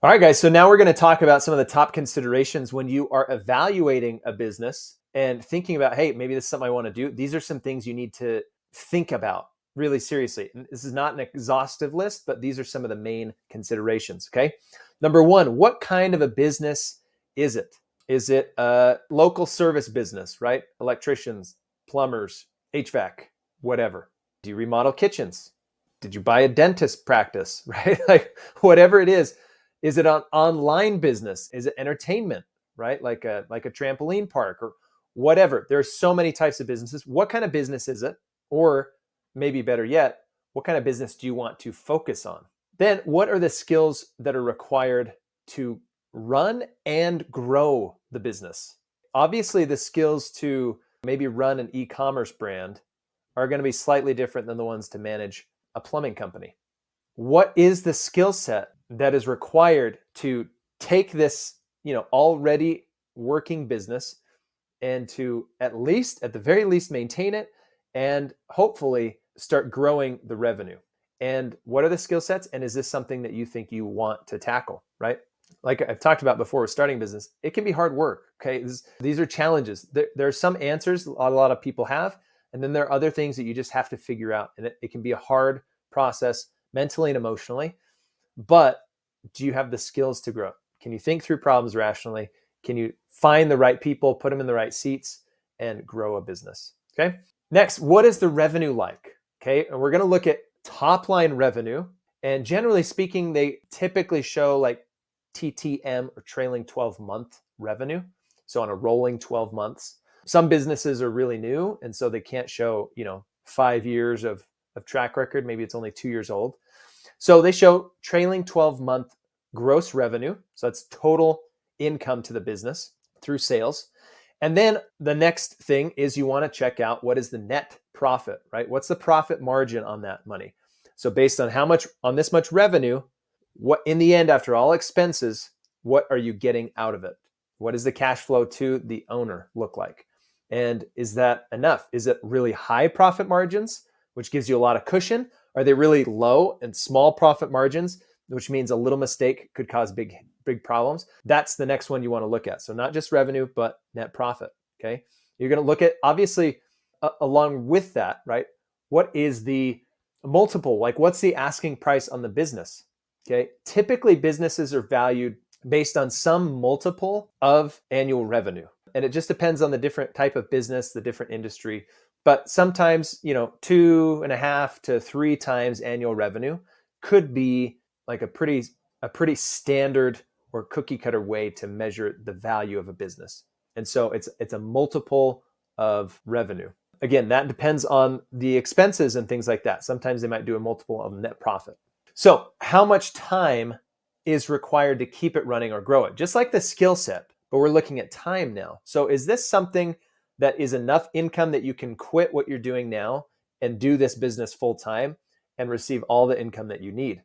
All right, guys. So now we're going to talk about some of the top considerations when you are evaluating a business and thinking about, hey, maybe this is something I want to do. These are some things you need to think about really seriously. And this is not an exhaustive list, but these are some of the main considerations. Okay. Number one, what kind of a business is it? Is it a local service business, right? Electricians, plumbers, HVAC, whatever. Do you remodel kitchens? Did you buy a dentist practice, right? Like whatever it is it an online business? Is it entertainment, right? Like a trampoline park or whatever. There are so many types of businesses. What kind of business is it? Or maybe better yet, what kind of business do you want to focus on? Then what are the skills that are required to run and grow the business? Obviously, the skills to maybe run an e-commerce brand are going to be slightly different than the ones to manage a plumbing company. What is the skill set that is required to take this, already working business and to at the very least, maintain it and hopefully start growing the revenue? And what are the skill sets? And is this something that you think you want to tackle, right? Like I've talked about before with starting business, it can be hard work, okay? These are challenges. There are some answers a lot of people have, and then there are other things that you just have to figure out. And it can be a hard process mentally and emotionally, but do you have the skills to grow? Can you think through problems rationally? Can you find the right people, put them in the right seats, and grow a business? Okay. Next, what is the revenue like? Okay. And we're going to look at top line revenue. And generally speaking, they typically show like TTM or trailing 12-month revenue. So on a rolling 12 months. Some businesses are really new, and so they can't show, 5 years of track record. Maybe it's only 2 years old. So they show trailing 12-month gross revenue. So that's total income to the business through sales. And then the next thing is you want to check out what is the net profit, right? What's the profit margin on that money? So based on how much on this much revenue, what in the end, after all expenses, what are you getting out of it? What does the cash flow to the owner look like? And is that enough? Is it really high profit margins, which gives you a lot of cushion? Are they really low and small profit margins, which means a little mistake could cause big problems? That's the next one you want to look at. So not just revenue, but net profit. Okay. You're going to look at, obviously, along with that, right? What is the multiple? Like, what's the asking price on the business? Okay. Typically, businesses are valued based on some multiple of annual revenue. And it just depends on the different type of business, the different industry. But sometimes, 2.5 to 3 times annual revenue could be like a pretty standard or cookie cutter way to measure the value of a business. And so it's a multiple of revenue. Again, that depends on the expenses and things like that. Sometimes they might do a multiple of net profit. So how much time is required to keep it running or grow it? Just like the skill set, but we're looking at time now. So is this something that is enough income that you can quit what you're doing now and do this business full time and receive all the income that you need?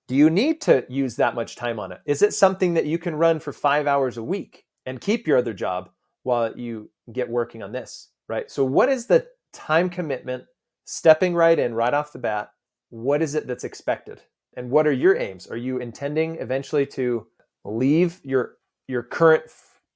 Do you need to use that much time on it? Is it something that you can run for 5 hours a week and keep your other job while you get working on this, right? So what is the time commitment, stepping right in right off the bat? What is it that's expected? And what are your aims? Are you intending eventually to leave your current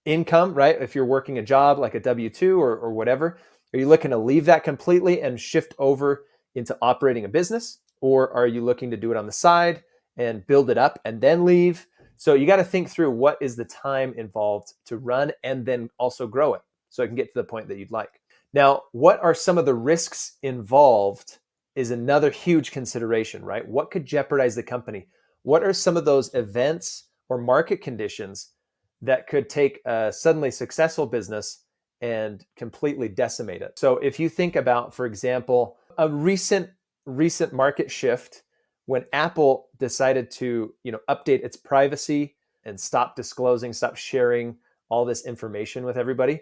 income, right? If you're working a job like a W-2 or whatever, are you looking to leave that completely and shift over into operating a business? Or are you looking to do it on the side and build it up and then leave? So you got to think through what is the time involved to run and then also grow it so it can get to the point that you'd like. Now, what are some of the risks involved is another huge consideration, right? What could jeopardize the company? What are some of those events or market conditions that could take a suddenly successful business and completely decimate it? So if you think about, for example, a recent market shift when Apple decided to, update its privacy and stop sharing all this information with everybody,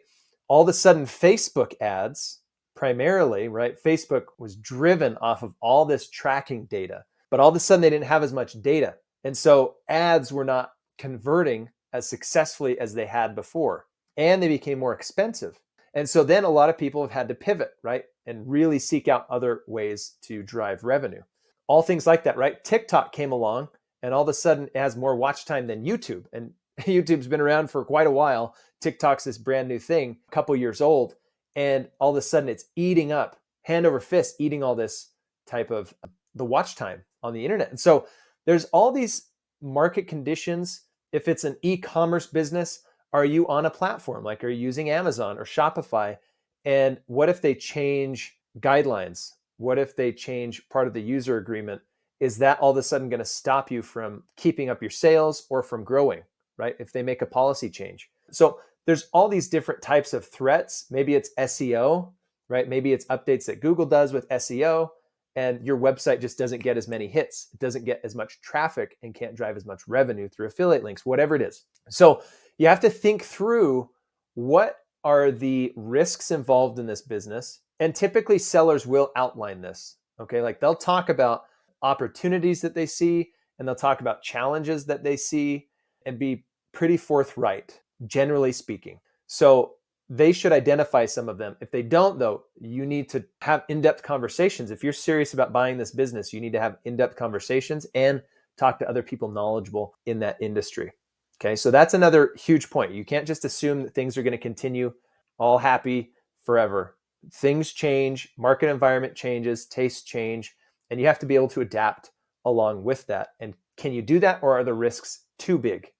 all of a sudden Facebook ads primarily, right? Facebook was driven off of all this tracking data, but all of a sudden they didn't have as much data. And so ads were not converting as successfully as they had before, and they became more expensive. And so then a lot of people have had to pivot, right? And really seek out other ways to drive revenue. All things like that, right? TikTok came along and all of a sudden it has more watch time than YouTube. And YouTube's been around for quite a while. TikTok's this brand new thing, a couple years old, and all of a sudden it's eating up, hand over fist, eating all this type of the watch time on the internet. And so there's all these market conditions. If it's an e-commerce business, are you on a platform? Like, are you using Amazon or Shopify? And what if they change guidelines? What if they change part of the user agreement? Is that all of a sudden going to stop you from keeping up your sales or from growing, right? If they make a policy change. So there's all these different types of threats. Maybe it's SEO, right? Maybe it's updates that Google does with SEO, and your website just doesn't get as many hits. It doesn't get as much traffic and can't drive as much revenue through affiliate links, whatever it is. So you have to think through, what are the risks involved in this business? And typically sellers will outline this, okay? Like, they'll talk about opportunities that they see, and they'll talk about challenges that they see, and be pretty forthright, generally speaking. So they should identify some of them. If they don't, though, you need to have in-depth conversations. If you're serious about buying this business, you need to have in-depth conversations and talk to other people knowledgeable in that industry. Okay, so that's another huge point. You can't just assume that things are going to continue all happy forever. Things change, market environment changes, tastes change, and you have to be able to adapt along with that. And can you do that, or are the risks too big?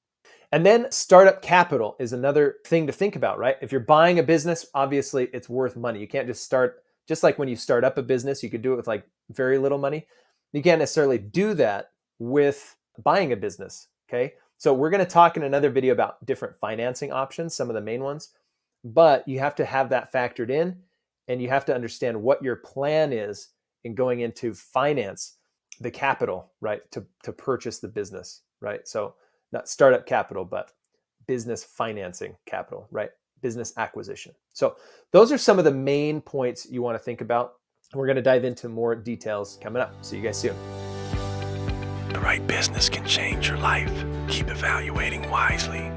And then startup capital is another thing to think about, right? If you're buying a business, obviously it's worth money. You can't just start, just like when you start up a business, you could do it with like very little money. You can't necessarily do that with buying a business, okay? So we're going to talk in another video about different financing options, some of the main ones, but you have to have that factored in, and you have to understand what your plan is in going into finance the capital, right? To purchase the business, right? So not startup capital, but business financing capital, right? Business acquisition. So those are some of the main points you want to think about. We're going to dive into more details coming up. See you guys soon. The right business can change your life. Keep evaluating wisely.